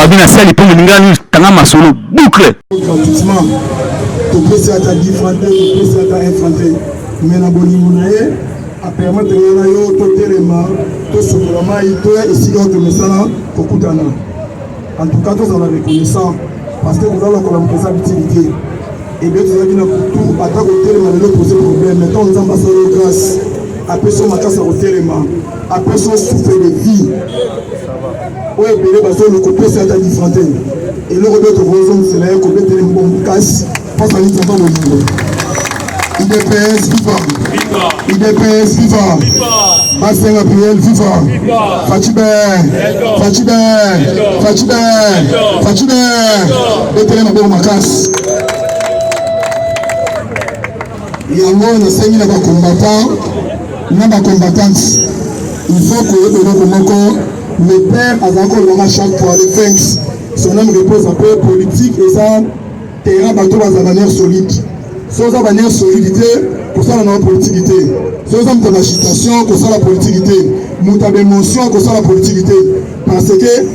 Babi na sali pour ngani tanga masolo boucle. Gratuitement. To pèse à ta différente, to pèse à ta infantile. Mais na boni monaye a permettre na yo to telema, to sokolama ito et si on te mesala kokutana. En tout cas, tous en reconnaissant parce que nous allons comme responsabilité. Et bien, nous avons tout à côté de poser problème. Maintenant, nous avons passé grâce. Après son macasse au téléma, après son souffle de vie. Oui, mais parce que le côté c'est à différent. Et le rebelle de Roson, c'est là qu'on met les bombes casse. Parce qu'on est dans le niveau. IDPS vivant. IDPS vivant. Bassin Gabriel vivant. Fatibé. Fatibé. Fatibé. Fatibé. Et télé ma bombe macasse. Il y a un monde de 5000 combattants. N'a pas combattants. Il faut que le père a encore le chaque fois les thanks. Son nom repose un peu politique et ça terrain bateau dans une manière solide. Sans une manière solidité, pour ça on a une politicité. Sans une agitation, pour ça la politicité. Nous avons émotion, pour ça la politicité. Parce que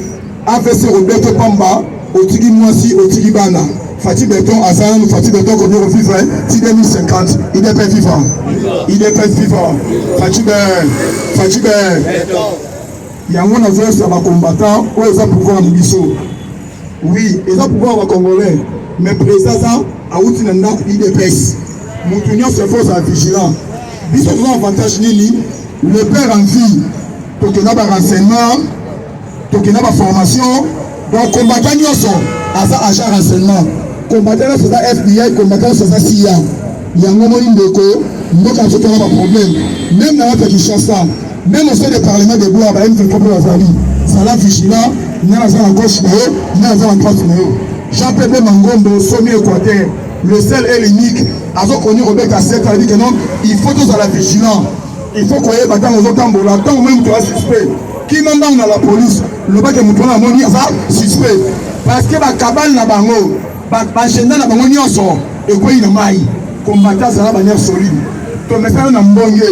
AVC Roberto Pamba, au Tigi Moisi, au Tigi Bana. Fatih Béton, Azan, Fatih Béton, qu'on est vivre, c'est 2050. Il n'est pas vivant. Il n'est pas vivant. Fatih Béton. Il y a un autre sur les combattants, où ils ont pouvoir nous dire. Oui, ils ont pouvoir aux Congolais. Mais président, ça, à outil de notre IDPS. Nous tenons ce force à vigilant. Bis au grand avantage, le père en vie, pour qu'il y ait un renseignement, pour qu'il y ait une formation. Donc, combattant, nous sommes à ça, agent renseignement. Combattant c'est ça FBI, combattant c'est ça CIA. Il y a un moment où nous avons un problème. Même dans notre Kinshasa, même au sein du Parlement de Bois, il y a une propre Azali. Ça l'a vigilant, il y a un gauche, il y a un droite. Jean-Pierre Mangombo, sommet Équateur, le seul et l'unique, à ce qu'on y Robert Cassette, a dit que non, il faut tous à la vigilance. Il faut qu'on y ait battant aux autres tambours, tant ou même tu as suspect. Qui m'a dans la police, le bac est mouton à mon ça suspect. Parce que la cabane n'a pas mot. Bagenda na bango nyonso ekoyi na mai combattant ça la manière solide to mesana na mbonge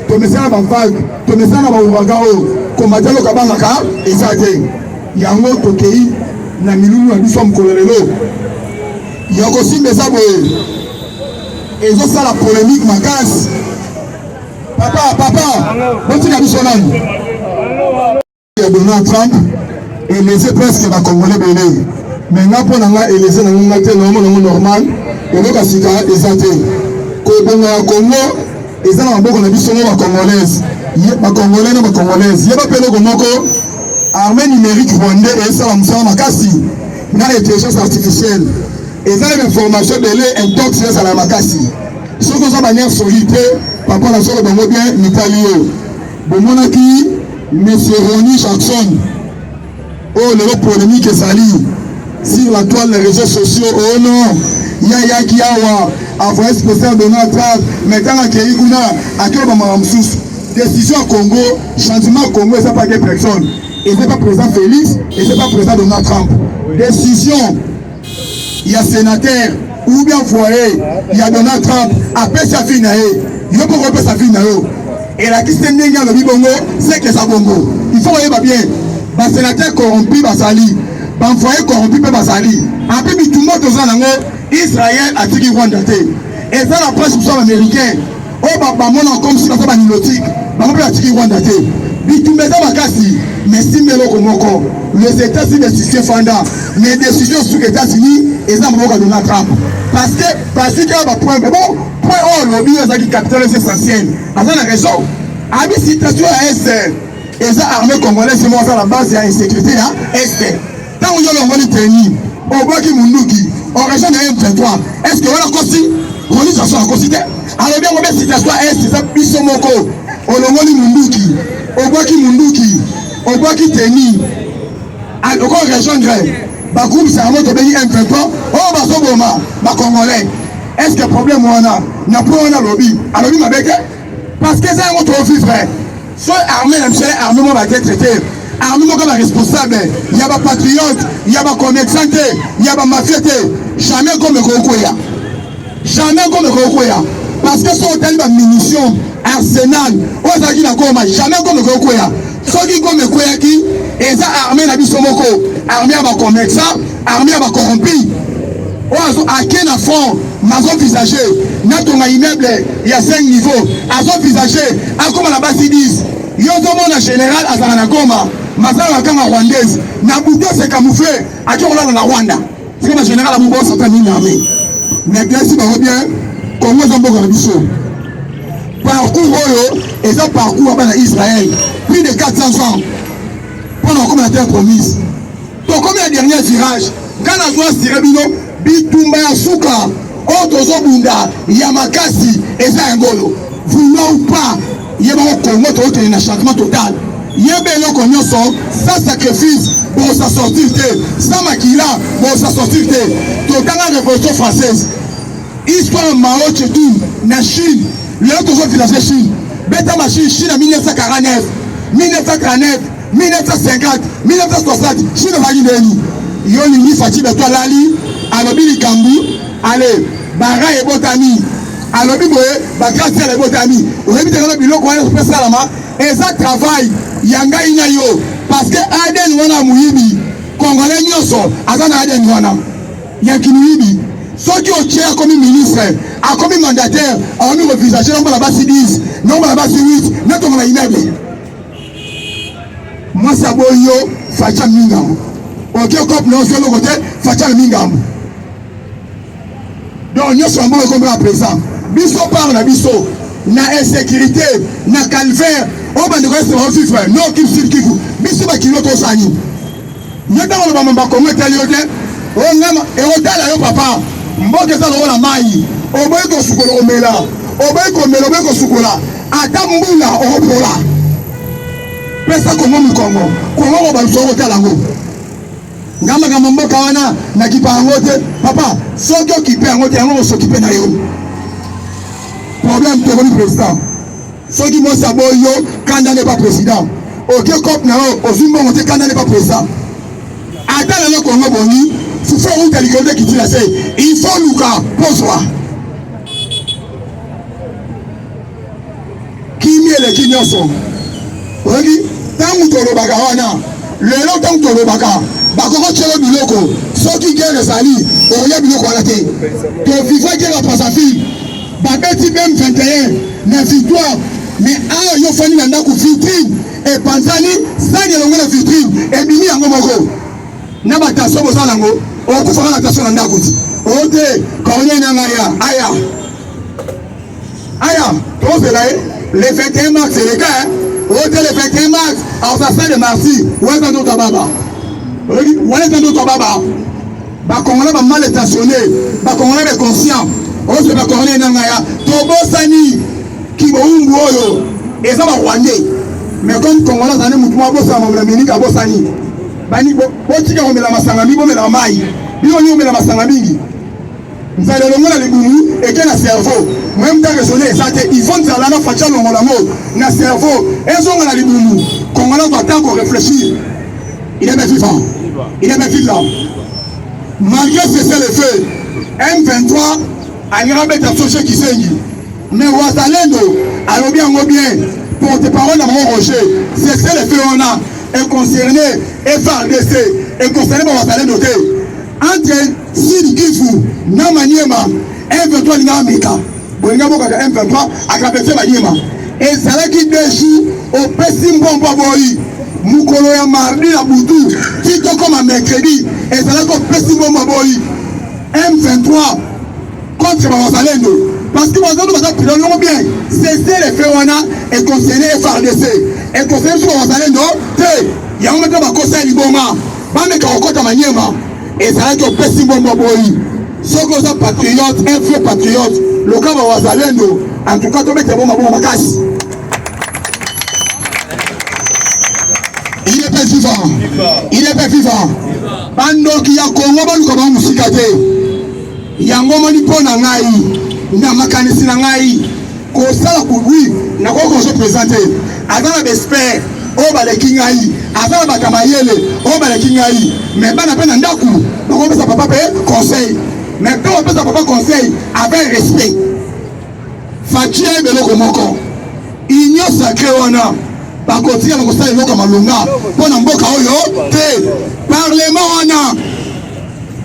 to mesana ba vague to mesana ba uragao combattant lo kabanga ka ezate yango tokei na milulu na biso mkolelelo yoko simbe sabo ezo sala polémique makasi papa boti na biso nani ya Donald Trump et les presque ba congolais belé. Maintenant, pour nous élever dans le normal, on va se faire des athées. Quand on a Congo, ils ont un bon congolaise. Il y a congolais, il y a congolaise. Il y a pas de Congo, armée numérique rwandais et ça va me faire ma casse. Il y a l'intelligence artificielle. Ils ont une information de l'intoxication à la macassi. Si on a une manière solide, papa la soeur de bien l'italien. Bon, mon aki, monsieur Ronnie Jackson. Oh, le polémique est sali. Sur la toile, les réseaux sociaux, oh non, Yaya Kiawa, envoyé spécial Donald Trump, maintenant à Kéikouna, à Kéobamaramsous, décision au Congo, changement au Congo, et c'est pas des personnes. Et c'est pas président Félix, et c'est pas président Donald Trump. Décision, il y a sénateur, ou bien foyer, il y a Donald Trump, après sa fille, il faut qu'on sa fille. Et la question n'est pas le Bongo, c'est que ça Bongo. Il faut voir bien, le sénateur corrompu, Basali. Banfoye corrompu pe basali après bitumba toza nango Israël a tiki Rwanda te et ça la presse sur américain o ba mona comme si ça ba nilotique ba mo pe tiki Rwanda te bitumba za makasi mais si melo komoko les États-Unis décision fanda mais décision sur les États-Unis et ça mo ka Donald Trump parce que ba point bon point oh lobby ça qui capital essentiel à la raison abi situation à est et ça armée congolaise c'est moi ça la base à insécurité à est. Tant que l'on va le tenir, on voit qu'il Munduki, on région de M23. Est-ce que voilà Kosi, on dit ça soit considéré. Alors bien, on va citer soit est, c'est ça, Bissomoko, on le voit Munduki, on voit qu'il Munduki, on voit qu'il tenir. Alors, on région de Bakoum, c'est un mot de pays M23, on va se bomber, ma Congolais. Est-ce que le problème on a, n'a pas un lobby, alors lui m'a béqué, parce que c'est un autre vivre. Soit armé, l'armée va être traité. Armement comme responsable, il y a des patriotes, il y a des commerçants, il y a des mafieux, jamais comme le Kokoya. Jamais comme le Kokoya. Parce que ce hôtel de munitions, arsenal, jamais comme le Kokoya. Ceux qui comme le Kokoya qui, et ça armé la Bissomoko, armée à commerçant, armée à corrompu. À quel fond, maison visagé, notre immeuble, il y a 5 niveaux, à son visagé, à comme la base 10. Il y a un général à Zanagoma, Mazala Kama Rwandaise, Nabuto s'est camouflé, à qui on l'a dans la Rwanda. C'est comme un général à Moubo, c'est une armée. Mais bien, si on bien, Congo Zambo Garabiso. Parcours, et ça parcours à Israël, plus de 400 ans, pendant comme la terre promise. Donc, comme la dernière virage, quand on voit Sirabino, Bitumba ya suka otozo bunda ya makasi eza ngolo voulant ou pas yeba Congo to na changement total yeba eloko nyonso sans sacrifice pour sa sortir sans makila pour sa sortir total la révolution française histoire Mao Tse-tung na Chine le tozo village Chine beta machine Chine en 1949 1949 1950 1960 Chine va gagner yoni ni fati beto lali alobi likambu ale bara ebotami alobi boye bagrasi ala ebotami oyebi tekana biloko wana kopesa lama eza travail yanga inya yo parce que Aden wana muyibi congolais nyonso aza na Aden wana yankini yibi soki otie akomi ministre akomi mandataire akomi revisage nomba na basi 10 nomba na basi 8 netongo na immeuble mwasi aboyo facha mingambo ok cop non sur le côté facha mingambo. Donc nous sommes comme à présent. Biso par la biso, na insécurité, na calvaire, on va nous rester en vivre. Non qui sur qui vous. Biso ba kilo to sani. Nous dans le moment comme télé, on ngama et on dala yo papa. Mboke za lo la mai. O boy ko sukola o mela. O boy ko melo boy ko sukola. Ata mbula o pola. Pesa ko mo Congo. Congo ba so ko tala ngo. Ngama kama mboka wana na kipango te papa soki okipe yango te yango osokipe na yo problème tokoni président soki mosa boyo kanda n'est pas président ok cop na yo ozumbongo te kanda n'est pas président ata lelo Congo boni fufa uta likode kitila se il faut luka poswa kimi ele kinyoso oki tangu tolobaka wana lelo tangu tolobaka bakoko tshelo biloko soki guerre ezali oya biloko wana te to vivre guerre ya Brazzaville babeti même 21 na victoire mais awa yo fani na ndako vitrine epanzani sani elongo na vitrine ebimi yango moko na batasio bozala yango okufaka na tasio na ndako ti ote kaonye na ngai aya tozela ye le 21 mars c'est le cas ote le 21 mars alors ça c'est de Marcy weza ndo tababa weza ndo tababa ba Congolais ba mal intentionné ba Congolais ba conscient ose ba Congolais na ngaya tobosani kiboumbu oyo eza ba Rwandais mais comme Congolais zane mutu mwa bosa mamla minika bosani bani botika komela masanga mi bomela mai biyo nyomela masanga mingi nzale longola libumu eke na cerveau même dans raisonner exact ils vont dire là na facha longola mo na cerveau ezonga na libumu Congolais doit encore réfléchir il est vivant il est vivant malgré cessez le feu M23 alira beta soche kisengi mais wazalendo alobi yango bien porte-parole na mon Roger cessez le feu on a est concerné FARDC est concerné par wazalendo te entre Sud Kivu na Maniema M23 linga Amerika bolinga boka M23 akapese Maniema et salaki deshi au pesi mbombo boyi mukolo ya mardi na butu tito comme mercredi et salaki au pesi mbombo boyi M23 contre wazalendo parce que wazalendo baza pilo longo bien cessez les faits wana et concerné FARDC et concerné sur wazalendo te yango meta bakosa liboma bameka kokota Maniema ezalaki opesi mbombo boyi soki oza patriote un vrai patriote loka bawazalendo en tout cas tobeta bomba bomba makasi il est pas vivant il est pas vivant bandoki ya Congo baluka ba musika te yango moni mpo na ngai na makanisi na ngai kosala kubwi na koko se présenter aza na bespère o baleki ngai aza na bakamayele o baleki ngai mais bana pe na ndaku bakopesa papa pe conseil mais quand on pesa papa conseil avec respect fatia beloko moko inyo sacré wana bakotia na kosala eloko malonga mpona mboka oyo te. Parlement wana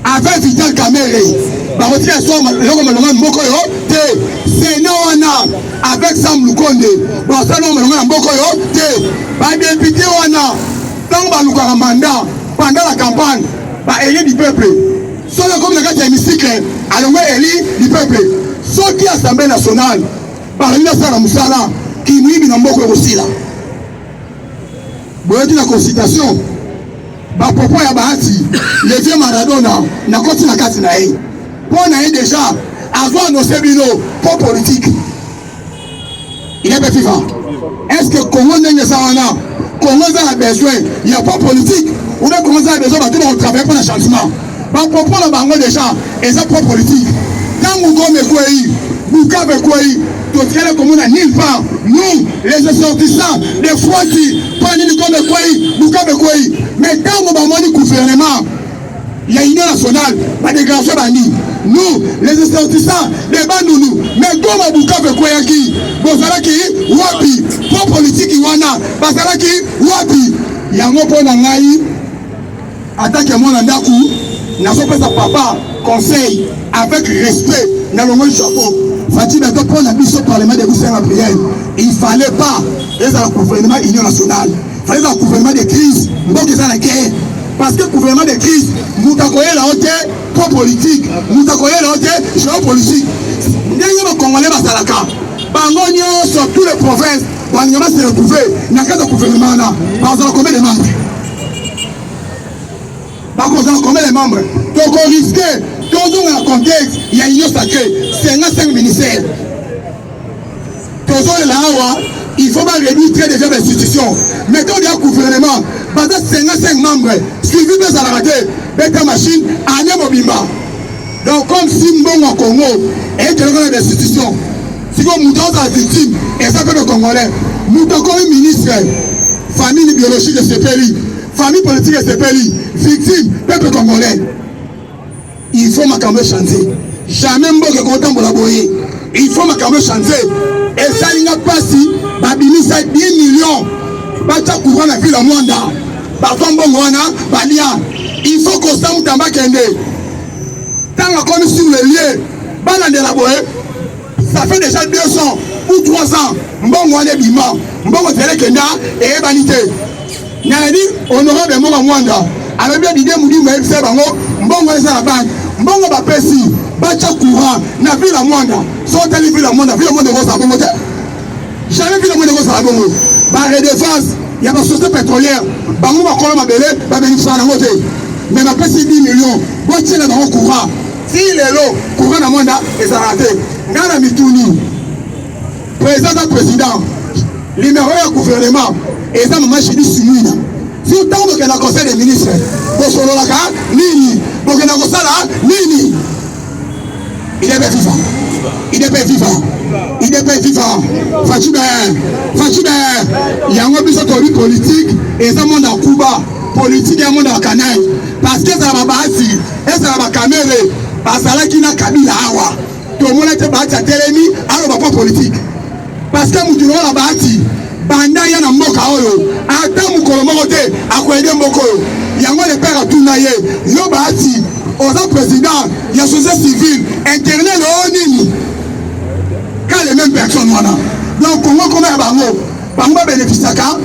avec Vital Kamerhe bakotia so eloko malonga mboka oyo te. Sénat wana avec Sam Lukonde basala eloko malonga mboka oyo te. Badepute wana ntango balukaka mandat pendant la campagne baéli du peuple soki comme na kati ya hémicycle alongwe éli du peuple soki assemblée nationale balingi basala mosala kimuyibi na mboka ekosila boyoti na consultation bapopo ya bahati le vieux Maradona na koti na kati na ye mpo na ye déjà azwa annonce bino po politique il est vivant. Est-ce que Congo ndenge eza wana Congo eza na besoin ya po politique ou bien Congo eza na besoin bato bakotravaille mpo na changement bapopo na bango déjà eza po politique ntango Goma ekwei Bukavu ekwei totikale komona nulle part nous les ressortissants des Fwati mpo nini Goma ekwei Bukavu ekwei mais ntango bamoni gouvernement ya union nationale badégration bandi nous les ressortissants des Bandundu mais Goma Bukavu ekweyaki bozalaki wapi po politique wana bazalaki wapi yango mpo na ngai atake mona ndaku nazopesa papa conseil avec respect na longo chapeau Fati Beto pour la mission parlement de Goussain prière il fallait pas les gouvernement union nationale fallait un gouvernement de crise mboka eza na guerre parce que gouvernement de crise mutakoyela ote po politique mutakoyela ote géopolitique ndenge bakongolais basalaka bango nyonso tous les provinces balinga base retrouver na kati ya gouvernement na bazala combien de membres bakozala combien de membres toko risqué tozonga na contexte ya union sacrée 55 ministères tozolela awa il faut pas réduire très déjà l'institution mais quand il y a gouvernement baza 55 membres suivi bezalaka te beta machine ane mobimba donc comme si mbongo Congo eteleka na l'institution siko mutu azala victime eza mpe congolais mutu akomi ministre famille biologique esepeli famille politique esepeli victime peuple congolais il faut makambo changer jamais mboka ekotambola boye il faut makambo changer esalinga mpasi babimisa 10 millions batia courant na ville ya mwanda batwa mbongo wana balia il faut kosa mutamba kende ntango akomi sur le lieu balandela boye ça fait déjà 200 ou 3 ans mbongo wana ebima mbongo tele kenda eyebani te naladi honorable mboka mwanda alobi adide mudimu ayebisa bango mbongo eza na banke mbongo bapesi batia courant na ville ya mwanda so tali ville ya mwanda ekosala bongo te jamais ville ya mwanda ekosala bongo baredevance ya basociété pétrolière bango bakolo mabele babénéficia nango te mais bapesi 10 millions botiela bango courant si lelo courant na mwanda ezalaka te ngai na mituni président numéro ya gouvernement eza mama chidi simina si ntango bokenda conseil des ministres bosololaka nini bokenda kosala nini il est vivant il est vivant il est vivant Fachibe yango biso tobi politique eza monde ya kuba politique ya monde ya kanai parce que ezala babasi ezala bakamere bazalaki na kabila awa tomona te bahati atelemi aloba po politique parce que mutu na bahati banda ya na mboka oyo ata mukolo moko te akoyede mboka oyo yango le père atuna ye yo bahati oza président ya société civile internet o nini quand les mêmes personnes wana donc Congo comme ya bango bénéficiaka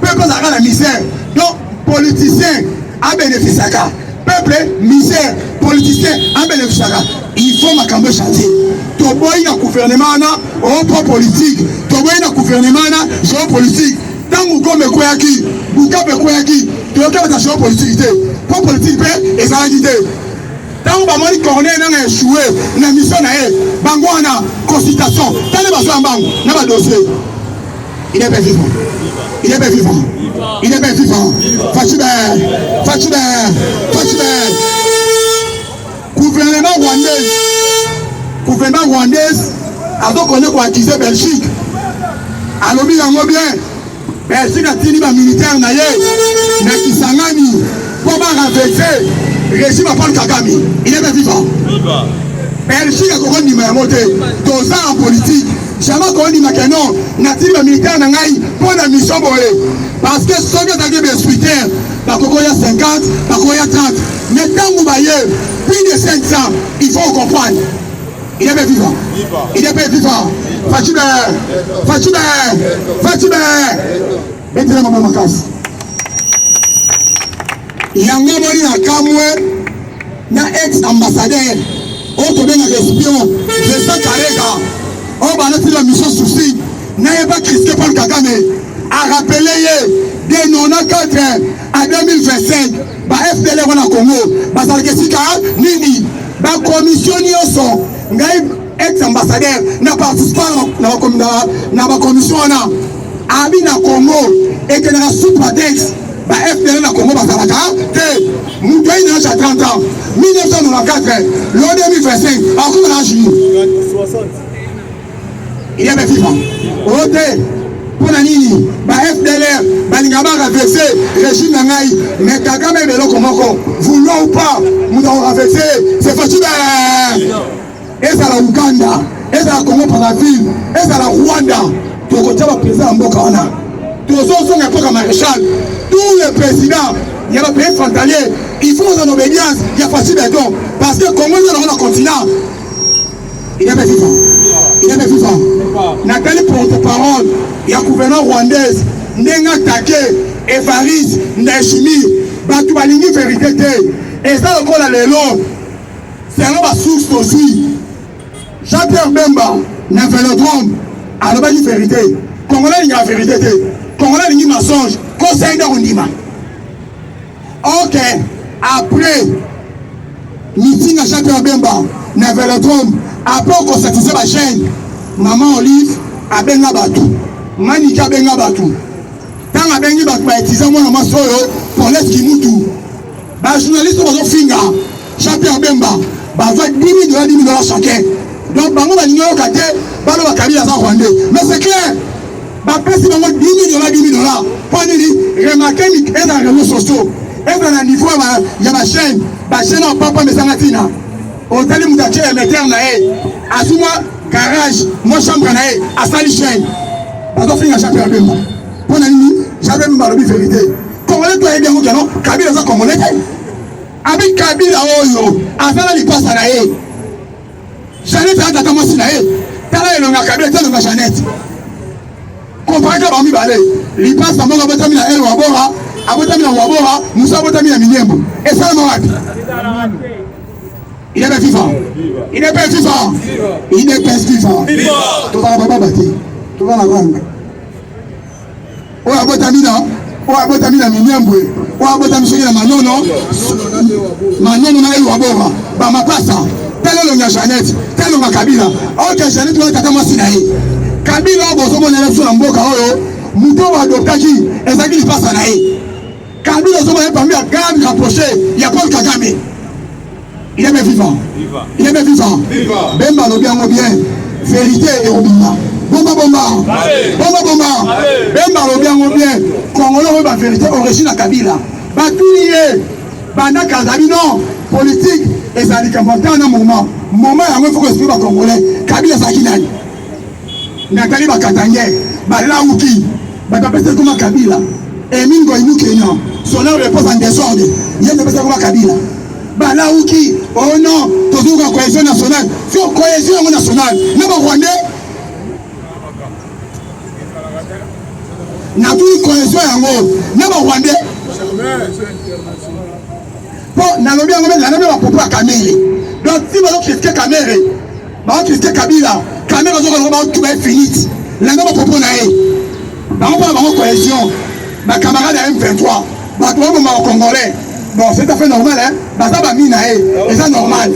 peuple azalaka na misère donc politicien abénéficiaka peuple misère politicien abénéficiaka il faut makambo changer toboyi na gouvernement wana opo politique toboyi na gouvernement wana géopolitique ntango Goma ekweyaki Bukavu ekweyaki toyoki bata géopolitique te po politique mpe ezalaki te ntango bamoni corneille nanga échoué na mission na ye bango wana consultation tale baso ya mbango na badossier il est bien vivant il est bien vivant il est bien vivant Fachibe gouvernement rwandaise azokone koakize Belgique alobi yango bien Belgique atindi bamilitaire na ye na Kisangani po barenverse régime Paul Kagame il est bien vivant Belgique akoko ndima yango te toza en politique jamais qu'on dit maintenant natif militaire na ngai pour la mission bolé parce que ce que t'as dit hospitalier la coco ya 50 la coco ya 30 mais tant vous voyez plus de 500 il faut comprendre il est bien vivant il est bien vivant Fatibé maintenant maman Makasi yango moni na kamwe na ex ambassadeur autre bien espion je sais Karega on va lancer la mission souci n'a pas Christ Paul Kagame a rappelé de 94 à 2025 ba FDL wana Congo ba salkesika nini ba commission nyonso ngai ex ambassadeur na participé na ba commission wana abi na Congo et que na sous-prétex ba FDL na Congo bazalaka te mutu ina na 30 ans 1994 le 2025 encore na Chine 60 il est bien vivant ote pour na nini ba FDL balinga ba renverser régime na ngai mais Kagame beloko moko vouloir ou pas mutu renverser c'est facile et ça la Uganda et ça la Congo Brazzaville et ça la Rwanda to ko taba président mboka wana tous les maréchal, tous les présidents, il y a un pays frontalier, il faut en obéissance, il y a facile béton. Parce que comment nous avons un continent, il est bien vivant. Il est bien vivant. Nathalie porte-parole, il y a un gouvernement rwandaise, Nenga Take, Evariste, Ndeshimi, Batu Balingi vérité. Et ça, le col à l'élo, c'est un source aussi. Jean-Pierre Bemba, n'a fait le drôme, à la base de vérité. Congolais, il y a la vérité. Congolais, il y a mensonge. Conseil de Rondima. Ok. Après, meeting à Jean-Pierre Bemba, n'a fait le drôme. Après, on constitue ma chaîne. Maman Olive, a Benga Batou. Manika Benga Batou. Tant à Benga Batou, il y a un masseur pour l'esquimoutou. Les journalistes ont finger. Jean-Pierre Bemba, va $10 000 chacun. Donc, bango ba ninyo kate, balo ba kabila za Rwandais. Mais c'est clair. Ba pesi bango $10 000. Pour dire, remarquez mi est dans les réseaux sociaux. Et dans le niveau il y a ma chaîne, ba chaîne en papa mais sangatina. Au tali mutache émetteur na e. Asuma garage, moi chambre na e, asali chaîne. Ba do finga Jean-Pierre Bemba. Pour nini, Jean-Pierre Bemba le vérité. Congolais toi bien ngokano, kabila za Congolais. Avec kabila oyo, afala li passa na e. Jeannette a tata mwasi na ye tala elonga kabila telonga Jeannette comparé ka bami balé li passe na monga botami na el wabora abotami na wabora musa botami na minyembo et ça le wapi il est bien vivant il est bien vivant il est bien vivant to va baba bati to va la ranga o abotami na minyembo o abotami soki na manono na el wabora ba mapasa telo nga Jeannette telo nga Kabila ok Jeannette wa tata mwasi na ye Kabila bozo mona na sona mboka oyo muto wa adoptaki ezaki lipasa na ye Kabila zo mona parmi à garde rapproché ya Paul Kagame il est bien vivant il est bien vivant Bemba lo bien vérité et obima bomba Bemba lo bien Congolais ba vérité origine à Kabila batouye banda kazali non politique et ça dit qu'à un moment il faut que ce soit Congolais Kabila Sakinani Nathalie Bakatangé Balauki Bakapese comme Kabila Emin Goïnou Kenya son nom repose en désordre il y a des personnes comme Kabila Balauki oh non toujours la cohésion nationale sur cohésion nationale n'est pas Rwandais n'a plus cohésion n'est pas Rwandais bon nalobi yango mais nalobi ba popo Kamere donc si balo critiquer Kamere ba critiquer Kabila Kamere zo ko ba tout ba finit nanga ba popo na e ba on ba cohésion ba camarade M23 ba to ba Congolais bon c'est tout à fait normal hein ba ça ba mina e et ça normal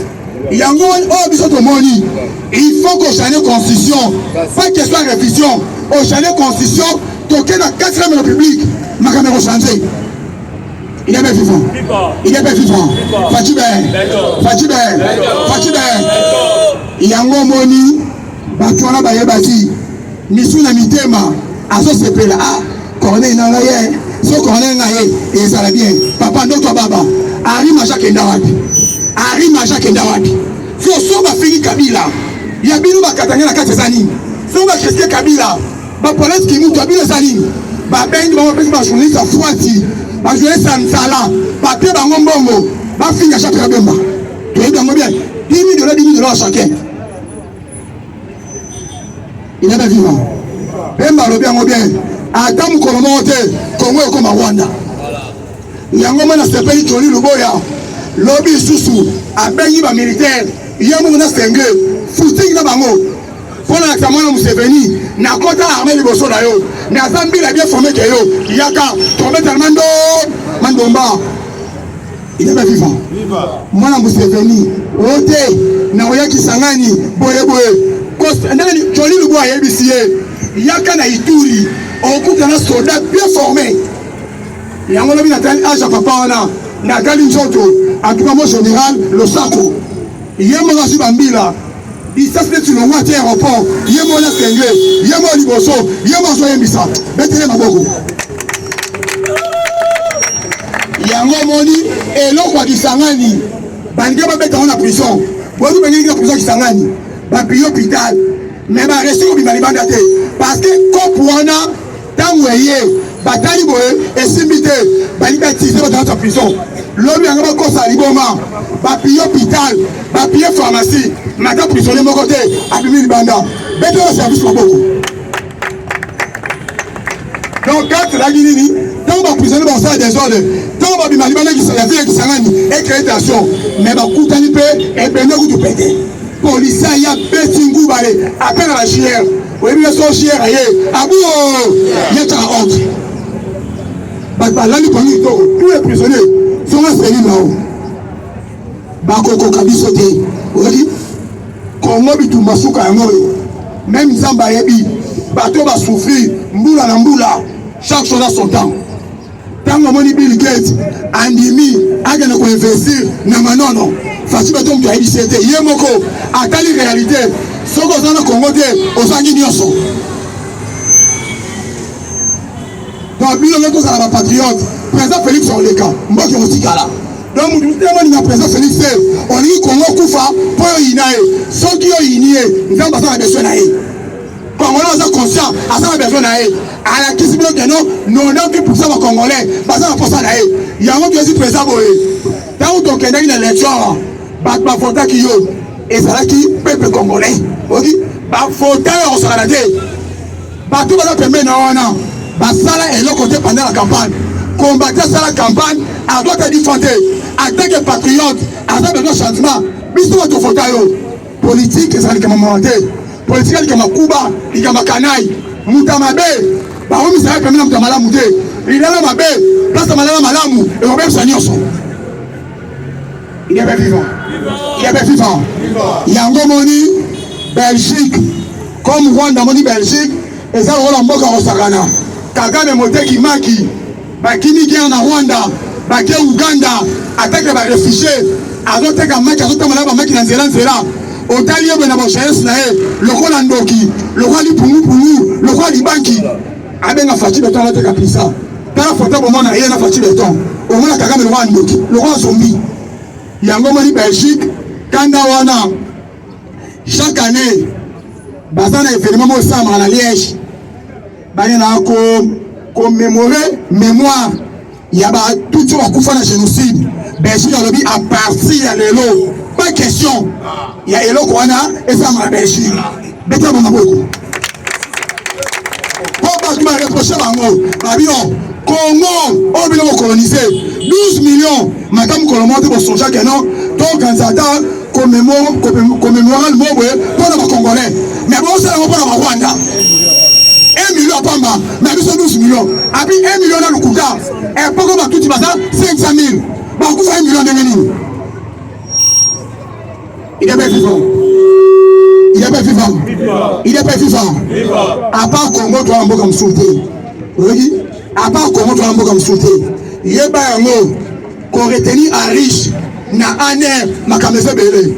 yango o biso to moni il faut que changer constitution pas que soit révision au changer constitution toquer la 4e république ma caméra changer. Il est bien vivant. Il est bien vivant. Fatibé. Yango moni. Batuana bayebati. Misuna mitema. Aso sepela. Ah. Corneille na laye. So corneille na ye. Et ça va bien. Papa notre baba. Ari maja kenda wapi. Faut so ba fini Kabila. Ya binu ba katanga na 4 années. songa Christian Kabila ba police qui nous Kabila saline ba bengi ba journaliste à Fouati ba journaliste à Nsala ba te ba ngombongo ba finir chaque Bemba tu es bien 10 000 $ chacun il est pas vivant Bemba le bien Adam Kolomote Congo comme Rwanda yango na sepeli toni luboya lobby susu abengi ba militaire yamu na senge futi na bango pona na kamana Museveni na kota armée liboso na yo na zambi la bien formé que yo yaka tombe tellement mandomba il est pas vivant mwana Museveni ote na oyaki sangani boye koste ndani toni luboya yebisiye yaka na Ituri okuka na soldat bien formé yango lobi natali aja papa wana natali njoto atuka mo général le sako yemo la subambila distance tu no wate aéroport yemo la senge yemo liboso yemo so yembisa betele maboko yango moni eloko ya Kisangani bange ba beta na prison bozu bengi na prison Kisangani ba pi hôpital mais ba rester au bimalibanda te parce que kopwana tanweye batali boye esimbite balibatize dans ta prison lobi anga ba kosa liboma ba pi hôpital ba pi pharmacie mata prisonnier moko te abimi libanda beto service maboko donc quand la guinini tant ba prisonnier ba ça des ordres tant ba bima libanda qui la vie qui sangani et créer tension mais ba kutani pe e beno ku tupete police ya betingu bale appel à la chière oui bien so chière aye abu yeta honte ba lani poni to tous les prisonniers sont restés là-haut bakoko kabiso te oui Congo bitu masuka ya moyo même Zamba yebi bato ba souffrir mbula na mbula chaque chose a son temps tango moni Bill Gates andimi agana ko investir na manono fasi bato mtu aidi sete yemoko atali réalité soko zana Congo te osangi nyoso donc bino ngeko za ba patriote président Félix Oleka mboki otikala donc nous demandons à président Félix on dit Congo kufa po inae soki yo inie nzamba sa besoin na ye Congolais sont conscients à ça besoin na ye à la kisibilo que non 90% ba Congolais basa na posa na ye yango que président boye tant to kenda ina élection ba fota ki yo ezalaki peuple congolais odi ba fota yo sala te ba tout ba pembe na wana ba sala eloko te pendant la campagne combattre ça la campagne à droite et défendre en tant que patriote à ça besoin changement biso to fota yo politique ça comme momenté politique comme Kuba il comme Kanai mutamabe ba omi ça comme na mutamalamu te ilala mabe place malamu et on même ça nyonso il est vivant il est vivant yango moni Belgique comme Rwanda moni Belgique et ça rola mboka osakana Kagame moteki maki bakini guerre na Rwanda bake Uganda attaque ba réfugiés azoteka maki azotamala ba maki na nzela otali yebo na bochesse na e lokola ndoki lokola lipungu lokola libanki abenga fachi beton la teka pisa tala photo bomona ye na fachi beton omona Kagame lokola ndoki lokola zombie yango moni Belgique kanda wana chaque année bazana événement mo sama na Liège bani na commémorer mémoire ya ba tout wa kufa na génocide Belgique a lobby à partir ya lelo pas question ya eloko wana esa ma Belgique beta bon maboko pour pas me reprocher bango babio Congo on bien colonisé 12 millions madame Kolomote bo sonja que non donc Kanzata commémorer le mot pour les Congolais mais bon ça on pas Rwanda 1 million à Pamba, mais nous sommes 12 millions. Après 1 million dans le Kouka, et pourquoi tout le monde 500 000. Beaucoup fait 1 million de minutes. Il est pas vivant. Il est pas vivant. Il est pas vivant. À part Congo, tu as un peu comme sauté. Oui. À part Congo, tu as un peu comme sauté. Il est pas un mot qu'on retenit à riche. Na année, ma caméra belé.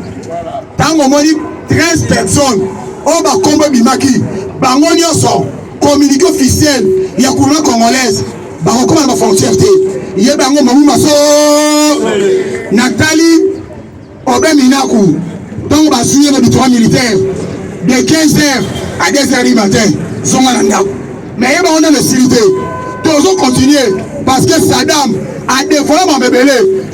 Tant qu'on dit 13 personnes, on va combattre Bimaki. Bango nyonso communiqué officiel ya courant congolaise bango comme la frontière té yé bango mamu maso Nathalie Obeminaku donc ba suye le 3 militaire de 15 heures à 2h du matin, mais on a le silité. Toujours continuer parce que Saddam a dévoilé mon bébé,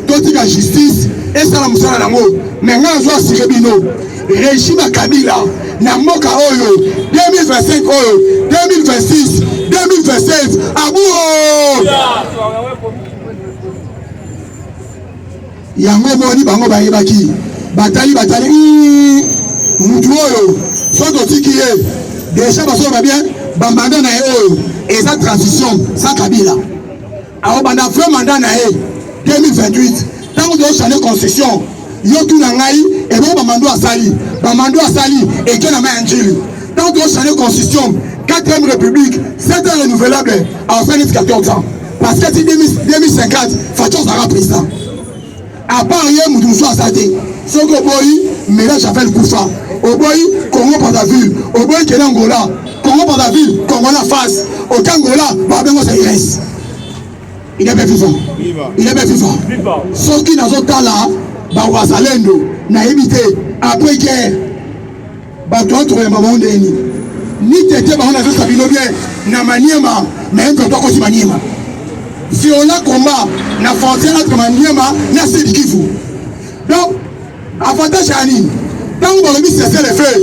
tout la justice et ça la moussala d'amour. Maintenant, on doit se rebino. Régime à Kabila, Namoka Oyo, 2025 Oyo, 2026, 2027, Abou! Yango moni bango bayebaki batali mutu oyo soto tiki ye déjà baso ba bien bambanda na oyo et sa transition sans Kabila aho banda fait mandat na 2028 tant que changer concession yo tout na ngai et bon bamando asali et que na manjili tant que changer constitution 4e république 7 ans renouvelable en 14 ans parce que si 2050 Fatou sera président. À part hier, nous sommes à Sade. Ce que boy, mélange à faire le Koufa. Au boy, Congo par la ville. Au boy, qui est Angola. Congo par la ville, Congo la face. Au Kangola, Babengo ça y reste. Il est bien vivant. Il est bien vivant. Sauf qu'il n'a pas là, Bawazalendo, n'a évité, après guerre, Bato trouvé un moment d'ennemi. Ni tété, on a fait ça bien, n'a maniema, mais un peu toi aussi maniema. Si on a combat, na frontière entre Maniema, na Sédikifu. Donc, avantage à Annie. Tant qu'on a mis cesser les feux,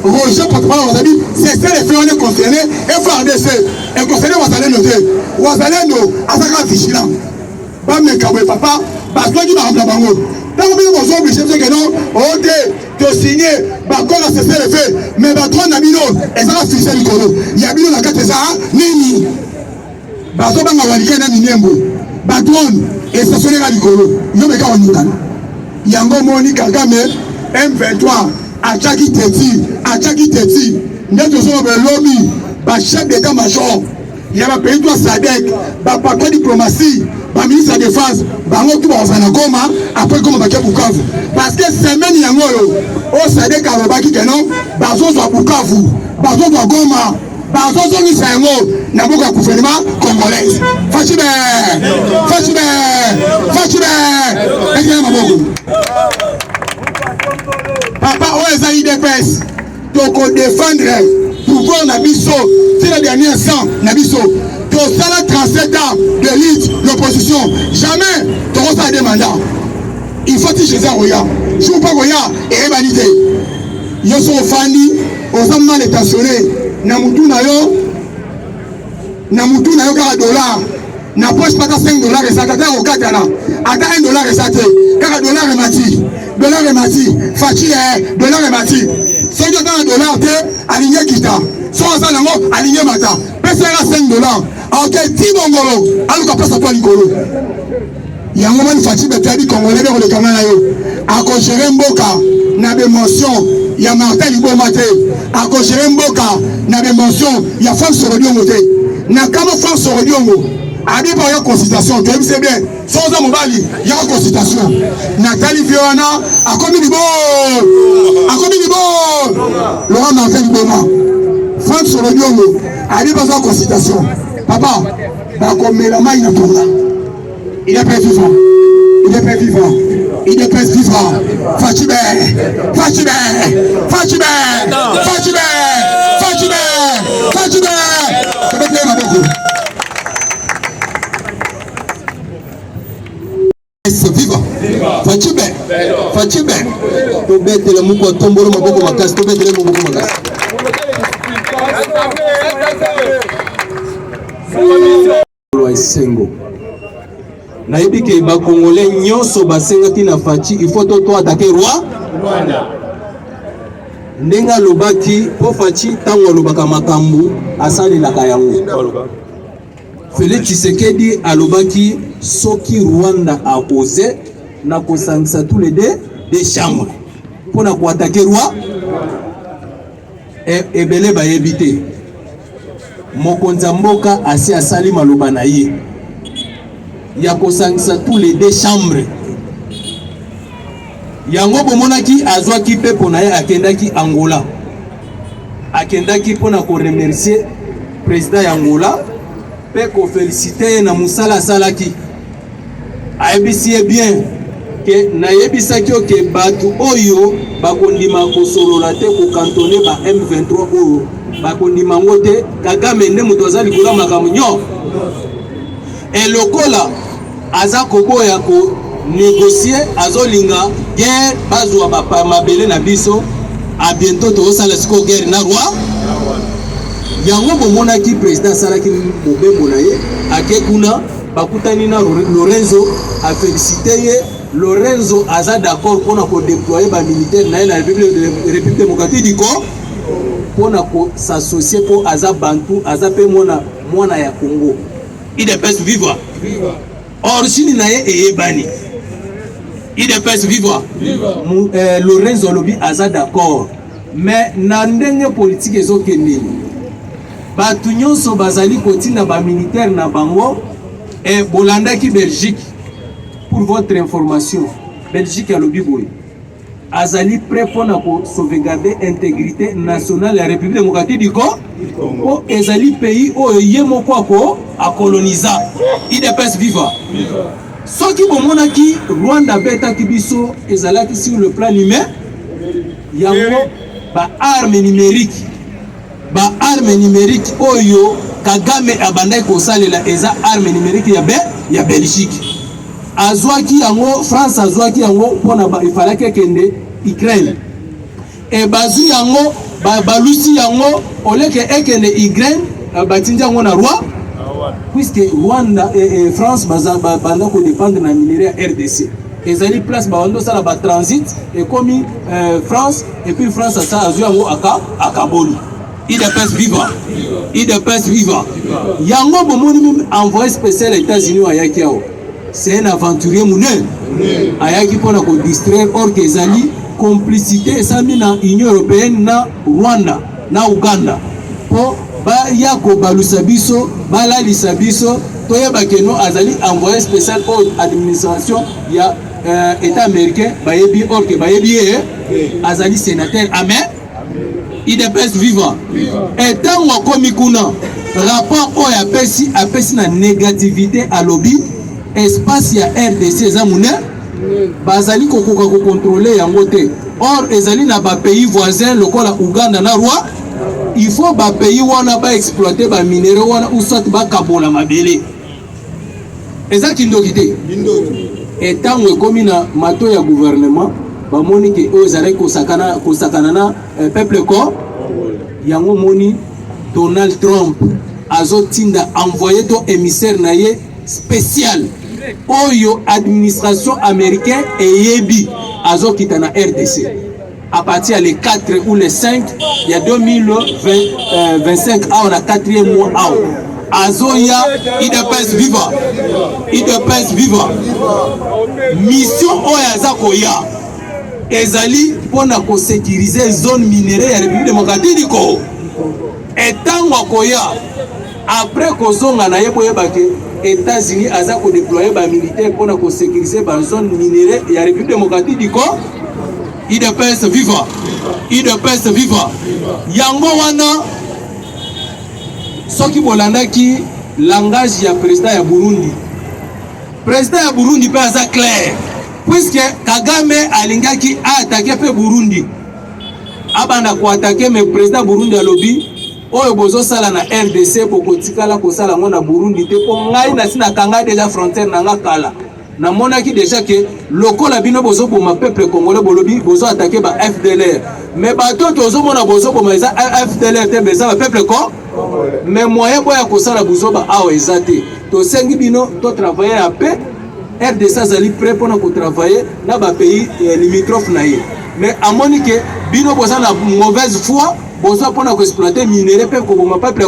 Roger porte-parole, on a dit cesser les feux, on est concerné, et FARDC, et concerné Ouazalendo. Ouazalendo, à sa grande vigilant. Bam, Kabwe, papa, parce que tu m'as rempli bango. Tant qu'on a mis obligé, c'est que non, on te signé, bakon a cessé les feux, mais batron Nabino, et ça va fixer le colo. Il y a Bino la carte ça, Nini. Baso banga walike na minembo batron et stationné à likolo yo meka onikana yango moni Kagame M23 achaki teti ndeto so be lobby ba chef d'état major ya ba pays toi Sadek ba patron diplomatie ba ministre de défense bango tout ba osana Goma après Goma ba ke Bukavu parce que semaine yango yo o Sadek alobaki kenon bazo zo Bukavu bazo zo Goma bazo zo ni sango na boka gouvernement congolais. Fachibe. Est-ce maboko? Papa Oeza IDPS. Donc on défendre pouvoir na biso. C'est la dernière 100 na biso. Donc ça la 37 ans de lutte l'opposition. Jamais tu reçois des mandats. Il faut que chez Roya. Je vous pas Roya et humanité. Yo sont fandi aux hommes mal intentionnés. Na mutu na yo kaka dollar na poche pata $5 et ça kata au katana ata $1 et ça te kaka dollar et mati fachi dollar et mati so yo kaka dollar te aligné kita so ça nango aligné mata pesa $5 ok ti bongolo aluka pesa kwa likolo yango mani fachi betadi congolais be le kamana yo ako gérer mboka na émotion ya Martin Liboma te ako gérer mboka na émotion ya femme Sorodiongo te na kama France Sorodiongo abi ba ya consultation tu sais bien sans za mobali ya consultation na Califiona akomi libo Laurent Martin Liboma France Sorodiongo abi ba za consultation papa ba ko mela mai na tonga il est pas vivant Fachibe c'est vivant Fachibe to bete le muko tombolo maboko makasi to bete le maboko makasi Sengo na yebi ke ba congolais nyonso basengaki na Fachi il faut to attaquer roi Rwanda ndenga lobaki po Fachi tango lobaka makambu asali la kayango Félix Tshisekedi alobaki soki Rwanda a osé na kosangisa tous les deux chambres pour na ko attaquer roi et belé ba yebité mokonza mboka asi asali maloba na ye ya kosangisa tous les deux chambres yango bomonaki azwaki pe pona ye akendaki Angola akendaki pona ko remercier président ya Angola pe ko féliciter na musala salaki ayebisi bien ke na yebisaki ke batu oyo bakondima ko solola te ko cantonner ba M23 oyo bakondima ngo te Kagame nde moto aza likolo makambo nyo elokola aza koboya ko négocier azolinga guerre bazwa mabele na biso a bientôt tozosala siko guerre na roi yango bomonaki président asalaki mobembo na ye ake kuna bakutani na Lorenzo a félicité ye Lorenzo aza d'accord mpona kodéployer bamilitaire na ye na République démocratique du Congo mpona s'associer mpo aza bantu aza mpe mwana ya Congo idps vivre origine na ye eyebani idps vivre Lorenzo lobi aza d'accord mais na ndenge politique ezokende batu nyonso bazali kotinda bamilitaire na bango et bolandaki Belgique pour votre information Belgique alobi boye azali prêt pour sauvegarder l'intégrité nationale de la République démocratique du Congo pour ezali pays où yemo kwako a coloniser idps viva soki bomonaki Rwanda beta kibiso ezalaki sur le plan humain yango ba arme numérique oyo Kagame abandai kosalela eza arme numérique ya Belgique azwaki yango France azwaki yango pona ifalaki kende Ukraine e bazu yango balusi yango oleke ekende Ukraine batinja yango na roi puisque Rwanda et France banda ko dépendre na minerai RDC ezali place bando sala ba transit et comme France et puis France ça azwa yango akaboli idps viva yango bomoni envoyé spécial aux États-Unis ayaki yao c'est un aventurier mounen ayaki pona ko distraire or que ezali complicité sami na Union européenne na Rwanda na Uganda po ba yako balusa biso balalisa biso toyeba keno azali envoyé spécial pour administration ya état américain bayebi or que bayebi azali sénateur amen idps vivant et tant wakomi kuna rapport oyo apesi na négativité à lobby espace ya RDC eza mune bazali kokoka ko contrôler yango te or ezali na ba pays voisins lokola Uganda na Rwanda il faut ba pays wana ba exploiter ba minéraux wana ou soit ba kabola mabele eza kindoki te et tant ekomi na mato ya gouvernement bamoni ke ezali kosakana na peuple ko yango moni Donald Trump azotinda envoyé to émissaire na ye spécial oyo administration américaine eyebi azokita na RDC à partir le 4 ou le 5 il y a 2025 on a 4e mois azoya idps viva mission oyo azakoya ezali pona ko sécuriser zone minérale ya République démocratique du Congo etango koya après kozonga na ye boyeba ke États-Unis aza ko déployer ba militaire pona ko sécuriser ba zone minérale ya République démocratique du Congo idps viva yango wana soki bolandaki langage ya président ya Burundi pe aza clair puisque Kagame alingaki attaquer pe Burundi abanda ko attaquer mais président Burundi alobi oyo bozo sala na RDC bokotikala ko sala ngona Burundi te po ngai na sina kanga déjà frontière na ngakala na monaki déjà que lokola bino bozo boma peuple congolais bolobi bozo attaquer ba FDLR mais bato tozo mona bozo boma eza FDLR te beza ba peuple ko mais moyen boya ko sala buzoba awa ezate to sengi bino to travailler à paix RDC azali prêt pour nous travailler dans les pays limitrophes. Mais à Monique, bino bosa na mauvaise foi, bosa pour nous exploiter minerais pour que mon peuple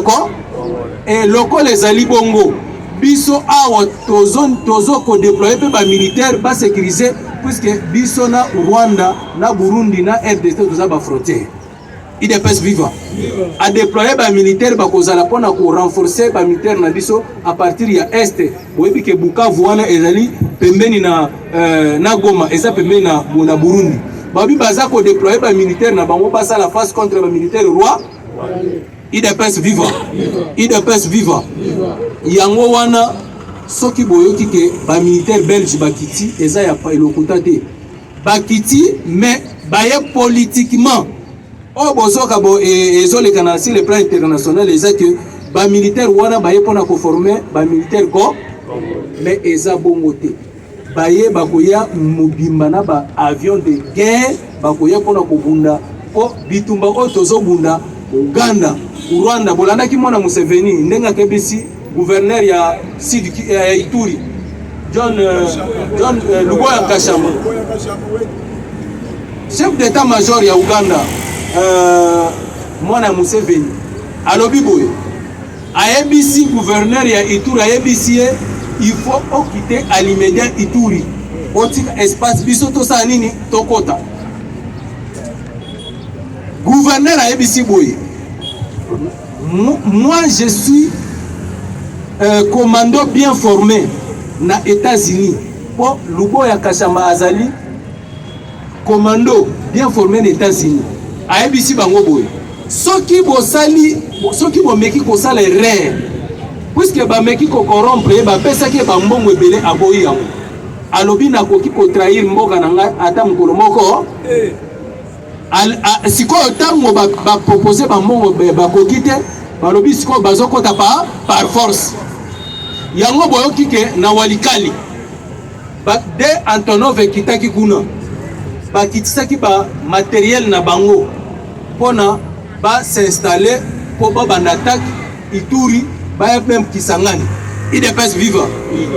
et local les ali bongo. Biso awa tozo ko déployer pe ba militaire ba sécuriser puisque biso na Rwanda na Burundi na RDC toza ba frontière. IDPS vivant a déployer ba militaire ba kozala pona ko renforcer ba militaire na biso à partir ya est boyebi ke Bukavu wana ezali pembeni na Goma eza pembeni na Burundi babi baza ko déployer ba militaire na bango basa la face contre ba militaire roi IDPS vivant yango wana soki boyoki ke ba militaire belge bakiti eza ya pa elokuta te bakiti mais baye politiquement o bozoka bo ezoleka na sur le plan international eza que ba militaire wana baye pona ko former ba militaire ko mais eza bongo te baye bakoya mobimba na ba avion de guerre bakoya pona ko bunda o bitumba o tozo bunda Uganda Rwanda bolandaki mwana Museveni ndenga kebisi gouverneur ya Sud ya Ituri John Luboya Kashama chef d'état-major ya Uganda mwana Museveni alobi boye ayebisi gouverneur ya Ituri ayebisi il faut quitter à l'immédiat Ituri otika espace biso to sa nini tokota gouverneur ayebisi boye moi je suis commando bien formé na États-Unis pour Luboya Kashama azali commando bien formé na États-Unis ayebisi bango boye soki bomeki kosala erreur puisque bameki kokorompre bapesaki bambongo ebele aboyi yango alobi nakoki kotrahir mboka na ngai ata mokolo moko sikoyo ntango bapropose bambongo bakoki te balobi sikoyo bazokota par force yango boyoki ke na Walikali de Antonov ekitaki kuna bakitisaki ba matériel na bango pona ba s'installer po banda attaque Ituri ba même Kisangani IDPS viva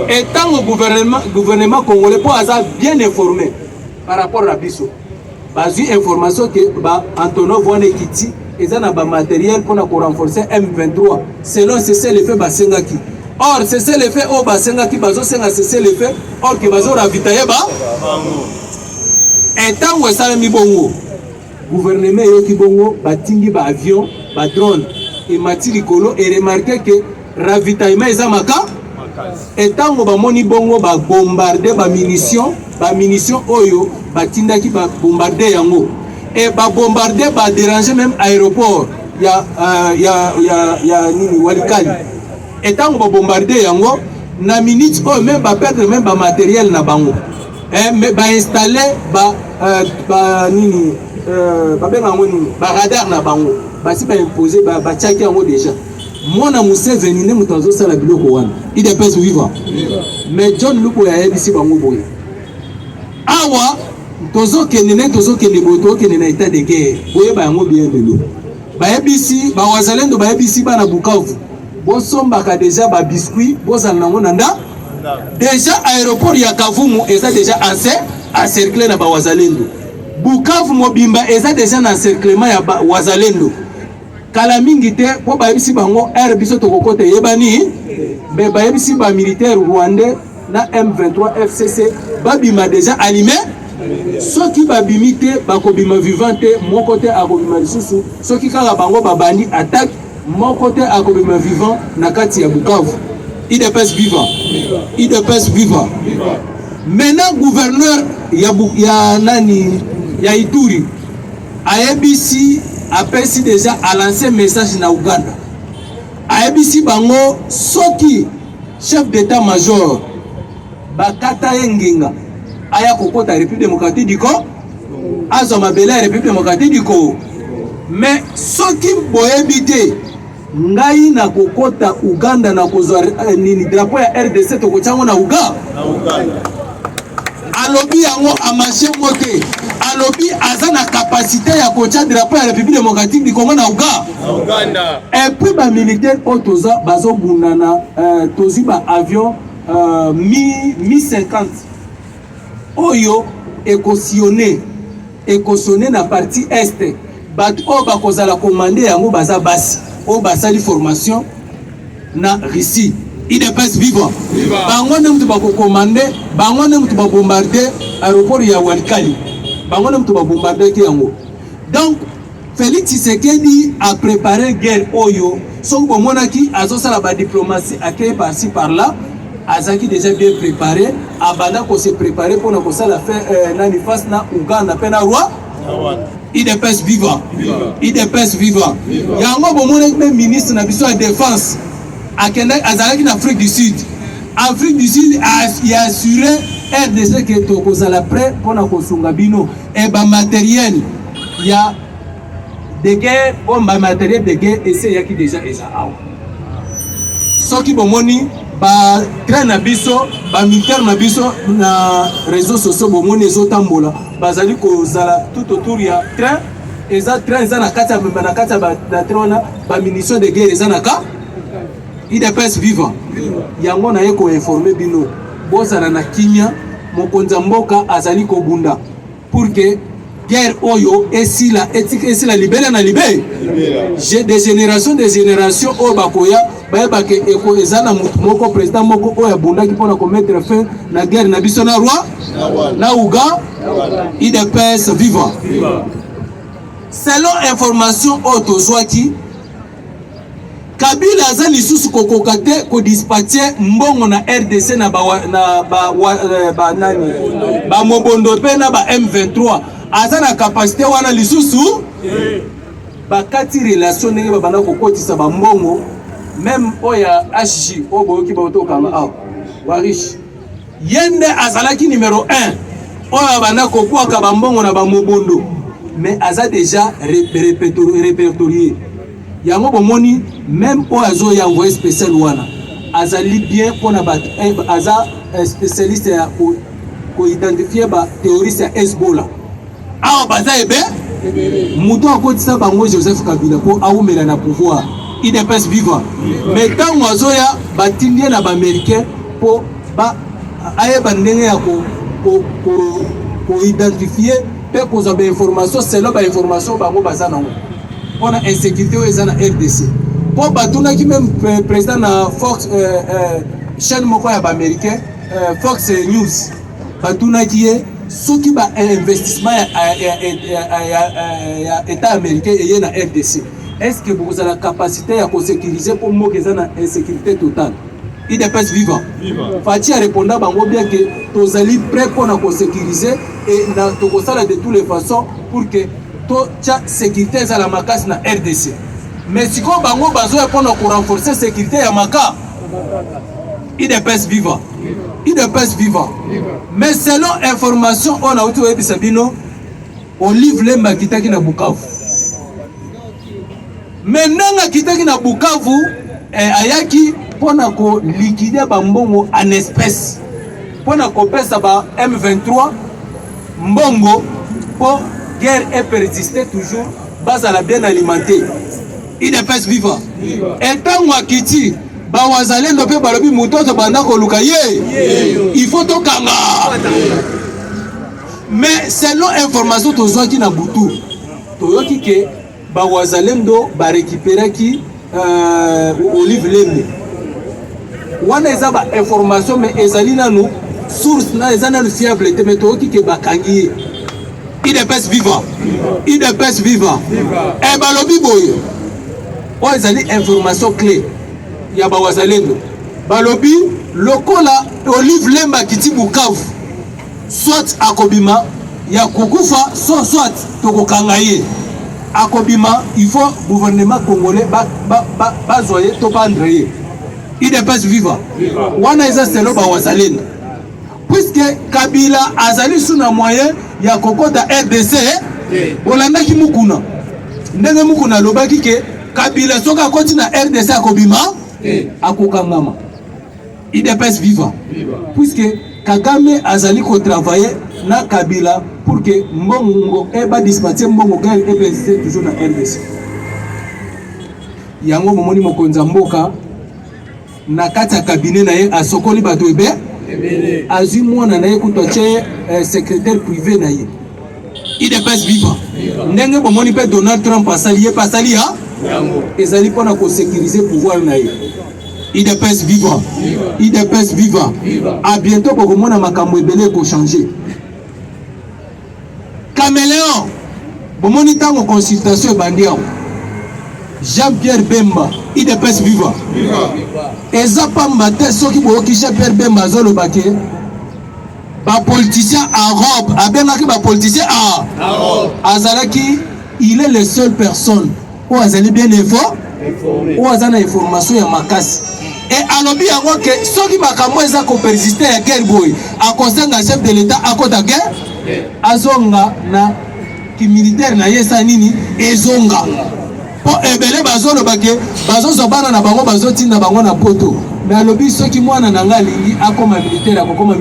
et tant au gouvernement congolais po aza bien informé par rapport à biso bazu information que ba Antonov wana ekiti eza na ba matériel pona ko renforcer M23 selon c'est le fait basengaki or c'est le fait o basengaki bazo senga c'est le fait or que bazo ravitailler ba et tant que ça mi bongo gouvernement yoki bongo batingi ba avion ba drone et mati likolo et remarquer que ravitaillement eza maka et tant que ba moni bongo ba bombarder ba munitions oyo batindaki ba bombarder yango et ba bombarder ba déranger même aéroport ya nini Walikali et tant que ba bombarder yango na minute oyo même ba perdre même ba matériel na bango mais ba installer ba nini babenga ngo nini ba radar na bango basi ba imposer ba tchaki yango déjà mwana Museveni ne mutanzo sala biloko wana IDPS vivant mais John Luboya yebisi bango boye awa tozo kende boto kende na état de guerre boye ba yango bien lelo ba yebisi ba wazalendo ba yebisi bana Bukavu bosomba ka déjà ba biscuit bozala nango nanda déjà aéroport ya Kavumu eza déjà encerclé na ba wazalendo Bukavu mobimba eza déjà na encerclement ya ba wazalendo kala mingi te po ba yebisi bango air biso tokokota yebani be ba yebisi ba militaire rwandais na M23 FCC babima déjà allumé soki babimi te bakobima vivante moko te akobima lisusu soki kaka bango babandi attaque moko te akobima vivant na kati ya Bukavu IDPS vivant IDPS vivant maintenant gouverneur ya nani ya Ituri ayebisi apesi déjà a lancé message na Uganda ayebisi bango soki chef d'état-major bakata yenginga aya kokota République démocratique du Congo azo mabela République démocratique du Congo mais soki boyebi te ngai na kokota Uganda na kozwa nini drapeau ya RDC tokochango na Uganda alobi yango amashe mote alobi aza na capacité ya kocha drapeau ya République démocratique du Congo na Uganda et puis ba militaire otoza bazo bundana tozi ba avion Mi-50 oyo ekosonné na partie est bat o bakozala commandé yango baza basi o basali formation na Russie IDPS vivant bango ne mutu bako commander bango ne mutu ba bombarder aéroport ya Walikali bango ne mutu ba bombarder ki yango donc Félix Tshisekedi a préparé guerre oyo so bomonaki azosala ba diplomatie accueilli par-ci par-là azaki déjà bien préparé abanda ko se préparer pour na ko sala faire nani face na Uganda pena roi IDPS vivant IDPS vivant yango bomona même ministre na biso ya défense akenda azalaki na Afrique du Sud a assuré RDC que to kozala prêt pour na ko sunga bino et ba matériel ya de guerre o matériel de guerre essayaki déjà eza awa soki bomoni ba train na biso ba militaire na biso na réseaux sociaux bomoni ezotambola bazali kozala tout autour ya train eza na kati ya ba train ba munitions de guerre eza na ka IDPS vivant yango na ye ko informer bino bozala na kinya mokonza mboka azali kobunda pour que guerre oyo esila libéré na libé j'ai des générations oyo bakoya bayeba ke eko ezana mutu moko président moko oyo abundaki mpona komettre fin na guerre na biso na roi na uga IDPS vivant selon information oyo tozwaki Kabila aza lisusu kokoka te kodispatche mbongo na RDC na ba mobondo pe na ba M23 aza na capacité wana lisusu bakati relation ndenge babanda kokotisa ba mbongo même oya HJ oboyoki baotokanga awa warish yende azalaki numéro 1 oya banda kokwaka ba mbongo na ba mobondo mais aza déjà répertorié yango bomoni même o azo ya envoyé spécial wana azali bien pona ba aza spécialiste ya ko identifier ba théoriste ya Hezbollah awa baza ebe muto akotisa bango Joseph Kabila po aumela na pouvoir IDPS vivant mais tant azo ya batindie na ba américain po ba ayeba ndenge ya ko identifier pe ko za ba information selon ba information bango baza nango on a insécurité aux RDC. Pour batuna qui même président na Fox chaîne moko ya américain Fox News batuna qui est ceux qui ba investissement ya état américain et na RDC. Est-ce que vous avez la capacité à sécuriser pour moi que ça na insécurité totale? IDPS vivant. Fati a répondu à bango bien que tous allez prêts pour na sécuriser et na to de toutes les façons pour que to cha sécurité za la makasi na RDC mais si ko bango bazo ya pona ko renforcer sécurité ya maka IDPS vivant mais selon information on a outi webisa bino Olive Lemba kitaki na Bukavu menanga kitaki na Bukavu ayaki pona ko liquider ba mbongo en espèce pona ko pesa ba M23 mbongo po guerre est persistée toujours, base à la bien alimentée. IDPS vivant. Et tant Wakiti, Bawazalen ne peut pas le mouton de Bandako Lukaye. Il faut au Kanga. Mais selon information, tu as qui na Boutou. Tu as dit que Bawazalen do ba récupérer qui Olive Lembe. Wana ezaba information mais ezalina nous source na ezana le fiable mais tu as dit que Bakangi. IDPS vivant. IDPS vivant. Et balobi boye. O ezali information clé. Ya ba wazalendo. Balobi lokola Olive Lemba kiti Bukavu. Soit akobima ya kukufa soit tokokangaye. Akobima il faut gouvernement congolais ba zoyer to bandreye. IDPS vivant. Wana eza selo ba wazalendo. Puisque Kabila azali suna moyen ya kokota RDC olandaki mukuna ndenge mukuna lobaki ke Kabila soka koti na RDC akobima akokangama IDPS vivant puisque Kagame azali ko travailler na Kabila pour que mbongo eba dispatcher mbongo gal eba toujours na RDC yango momoni mokonza mboka na kati ya cabinet na ye asokoli bato ebe azui mwana na ye kutoche secrétaire privé na ye IDPS vivant ndenge bomoni pe Donald Trump asali ha ezali pona ko sécuriser pouvoir na ye IDPS vivant à bientôt pour komona makambo ebele ko changer Caméléon bomoni tango consultation bandia Jean-Pierre Bemba IDPS vivant eza pamba te soki boyoki Jean-Pierre Bemba zolo bake ba politicien arabe abengaki ba politicien arabe azalaki il est le seul personne où azali bien informé où azana information ya makasi et alobi yango ke soki makambo eza ko persister ya guerre boy akosenga chef de l'état akota guerre azonga na ki militaire na yesa nini ezonga po ebele bazolo bake bazozo bana na bango bazotinda bango na poto mais alobi soki mwana na nga lingi akoma militaire akokoma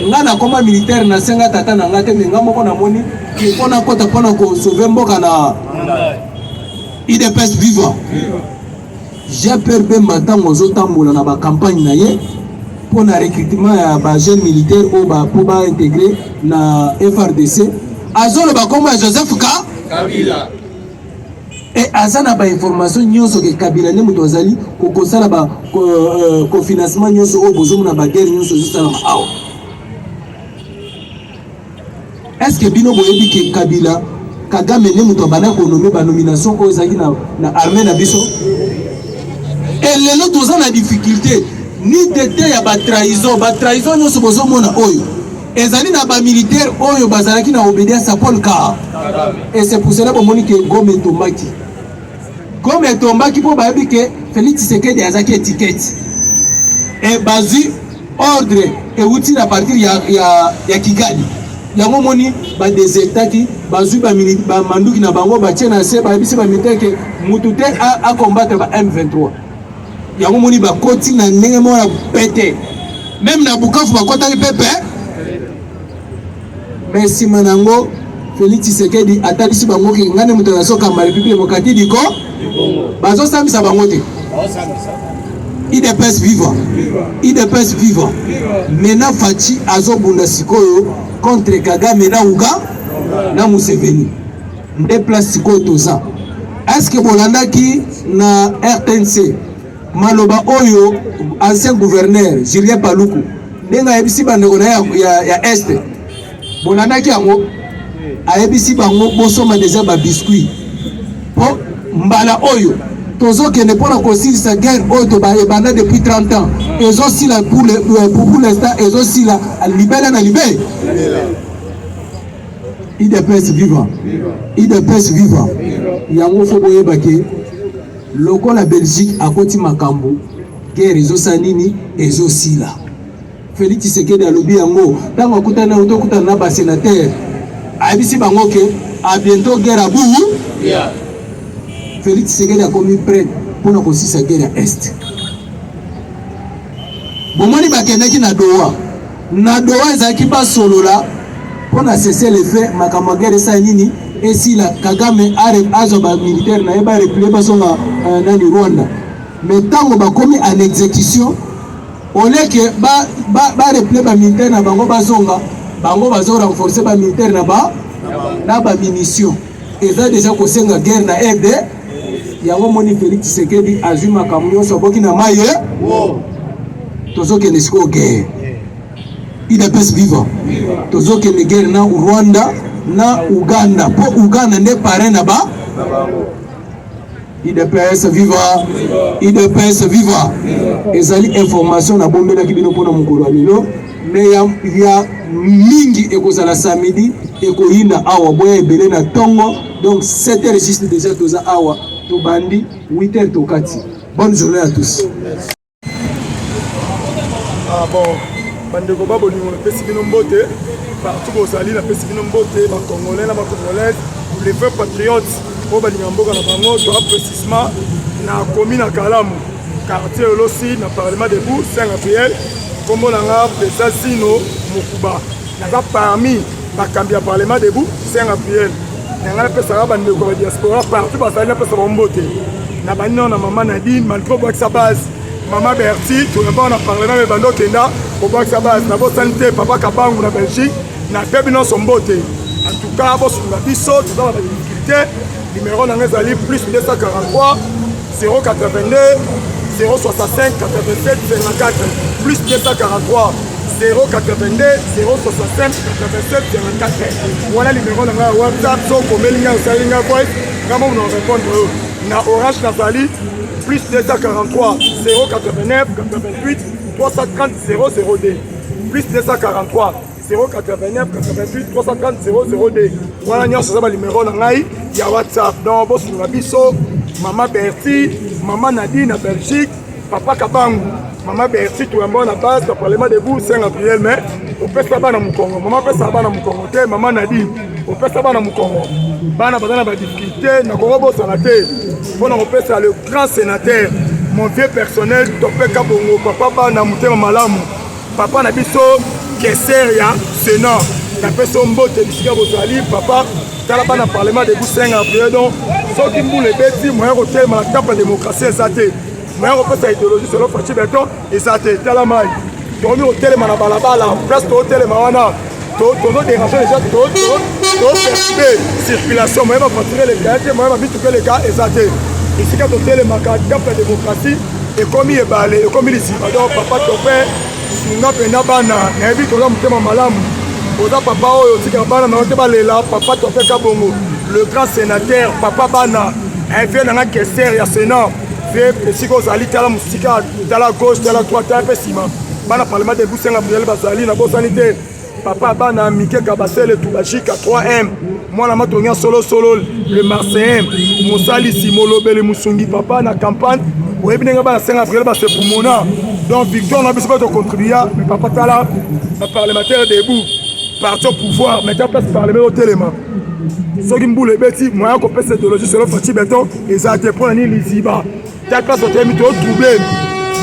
nga na koma militaire na senga tata na nga te nga moko na moni ki pona kota pona ko sauver mboka na IDPS vivant. J'ai peur de matango zotambola na ba campagne na ye pour na recrutement ya ba jeune militaire ou ba pour ba intégrer na FRDC azolo ba comme Joseph Kabila et azana ba information nyonso ke Kabila ne muto azali ko kosala ba ko financement nyonso o bozomu na ba guerre nyonso zosala ma awa. Est-ce que bino boyebi ke Kabila Kagame ne muto bana ko nommer ba nomination ko ezaki na armée na biso et les autres ont la difficulté ni tete ya ba trahison nyonso bozo mona oyo ezali na ba militaire oyo bazalaki na obédience à Paul Ka et c'est pour cela bomoni ke Gome tombaki po bayebi ke Félix Tshisekedi azaki étiquette et bazi ordre et outil à partir ya Kigali yango moni ba désertaki bazui ba manduki na bango ba tiena se ba bisi ba miteke mutute a combattre ba M23 yango moni ba koti na ndenge mo ya pété même na Bukavu ba kota ki pepe merci manango Félix Tshisekedi atalisi bango ki ngane muto na soka ma République démocratique du Congo bazo samisa bango te IDPS vivant mena fachi azobunda sikoyo contre Kagame na Uga na Museveni nde place sikoyo toza. Est-ce que bolandaki na RTNC maloba oyo ancien gouverneur Julien Paluku ndenga yebisi bandeko na ya Est bolandaki yango ayebisi bango bosoma déjà ba biscuit po mbala oyo tozokende mpona kosilisa guerre oyo tobayebanda depuis 30 ans ezosila pour l'instant ezosila libela na libele IDPS vivant yango fo boyeba ke lokola Belgique akoti makambo guerre ezosala nini ezosila. Félix Tshisekedi alobi yango ntango akutana otokutana na basénateur ayebisi bango ke a bientôt guerre à bout. Félix Tshisekedi a commis prêt pour nous aussi guerre à Est. Bomoni bakendaki na Doha ezaki ba solola pour na cesser les faits makambo guerre sa nini et si la Kagame azo ba militaire na ba replier ba songa na Rwanda. Mais tango ba commis en exécution on est que ba replier ba militaire na bango ba songa bango bazo renforcer ba militaire na ba munitions. Et ça déjà ko senga guerre na RD yango moni Félix Tshisekedi azwi makambo nyonso boki na maye tozokende siko guerre IDPS vivant tozokende guerre na Rwanda na Uganda po Uganda nde parrain na ba IDPS vivant ezali information na bombelaki bino mpona mokolo ya lelo mais ya mingi ekozala samedi ekoyinda awa boya ebele na tongo donc 7h juste déjà toza awa Tobandi 8h tokati. Bonne journée à tous. Bon, bandeko babo ni on pesi bino mbote partout bozali na pesi bino mbote ba congolais na ba congolaises les vrais patriotes po balinga mboka na bango to précisément na commune na Kalamu quartier Olosi na parlement de Bou Saint-Raphaël kombo na nga pesa sino Mokuba na parmi ba kambia parlement de Bou Saint-Raphaël nanga pesa ba ndeko ba diaspora partout bazali na pesa bombote na banino na mama Nadine malgré box sa base mama Berti tout d'abord na parlement de bando kenda pour box sa base na bo santé papa Kabangu na Belgique na pebino sombote en tout cas bo sunga biso tout dans la difficulté numéro na ngazali plus 243 082 065 87 54 plus 243 082 065 87 54. Voilà le numéro de WhatsApp. So komelinga usalinga voice. Comment on répondre na Orange Nazali plus 243 089 88 330 002 plus 243 089 88 330 002. Voilà nyonso ça ba numéro na ngai ya WhatsApp. Donc bosunga biso mama Berti, mama Nadine na Belgique. papa Kabangu, maman Berti, tout le monde à base, le Parlement debout, c'est un prière, mais on peut savoir dans mon Congo. Maman peut savoir dans mon Congo, maman Nadine, on peut savoir dans mon Congo. Bana badana ba difficulté, na Congo bo sanaté. On peut ça le grand sénateur, mon vieux personnel, Topé Kabongo, papa bana mutema malamu. Papa na biso Kesseria Sénat. Na peso mbote bisika bozali, papa tala bana Parlement debout, c'est un prière donc. Ceux qui moulent les bêtises, moi je retiens ma table de démocratie, ça t'est. Mais on peut sa idéologie selon Fachi Beton et ça t'est talamai. Tu as mis au téléma la balabala, place au téléma, tu as dérangé déjà, tu as perturbé circulation. Moi, je vais continuer les gars, moi, je vais vite les gars et ça t'est. Ici, quand tu as téléma, quand tu as la démocratie, et comme il est balé, et comme il est ici, donc papa, ton père, tu n'as pas bana, et vite, tu as mis au malam. Oda papa, tu as bana, tu as là, papa, ton père Kabongo, le grand sénateur, papa bana, un vieux dans la Kesser, il y a Sénat. Si vous allez à la musique, à la gauche, à la droite, à la ciment. Bana Parlement de Boussenga, Bazali, la bonne sanité. Papa Bana, Mickey Kabassel, le Toubachik à 3M. Moi, la Matonia solo, le Marseillais, Moussali, Simolo, Bele Moussungi, papa, la campagne. Vous avez bien la 5 avril, c'est pour mon âme. Donc, victoire, on a besoin de contribuer. Mais papa Tala, le parlementaire debout, parti au pouvoir, mais tu as pas de parlement au téléma. Ceux qui me boulent les bêtises, moi, je comprends cette idéologie sur le Fachi Beton, et ça a été pour l'année Liziba. Telle place au terme, tu as troublé.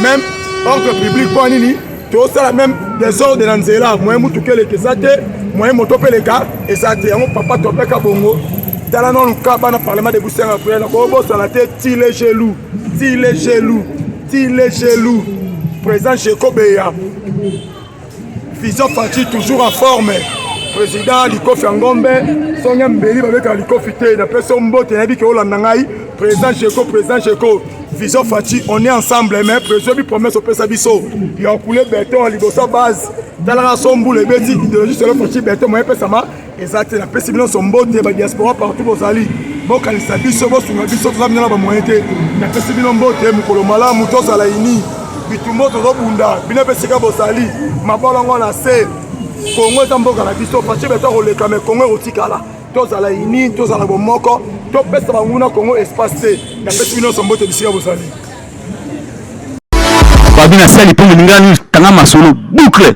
Même ordre public, pour l'année, tu as la même désordre de l'Anzela. Moi, je suis les Kesate, moi, je suis les gars, et ça a été mon papa, tu as Kabongo. Dans la non-cas, dans le Parlement de Boussin, après, la Bobo, ça a été Tile Gelou. Président Cheko Beya. Vision Fachi, toujours en forme. Président Liko Fiangombe, son Mbeli avec Liko Fité, d'après son mot, tu as dit que Olandangaï, président Cheko, Vision Fachi, on est ensemble, mais président lui promet au Pesabiso. Il a coulé béton à Libosa base. Dans la son boule, les bêtises, idéologie sur le Fachi, béton, moi, Pesama, et ça, c'est la Pessimilon, son mot, la diaspora partout aux alliés. Bon, quand il s'habille, ce mot, sur la biso, tout ça, bien là-bas, moi, la Pessimilon, Boté, Moukolomala, Moutos à la Ini, Bitumbo, Tozobunda, Binapesika Bosali, Mabalongo, la C. Congo est mboka na biso parce que beto le kame Congo otikala tous à la ini tous à la bomoko to pesa banguna Congo espace na pesi bino sombote bisika bosali babina sali pour ngani tanga masolo boucle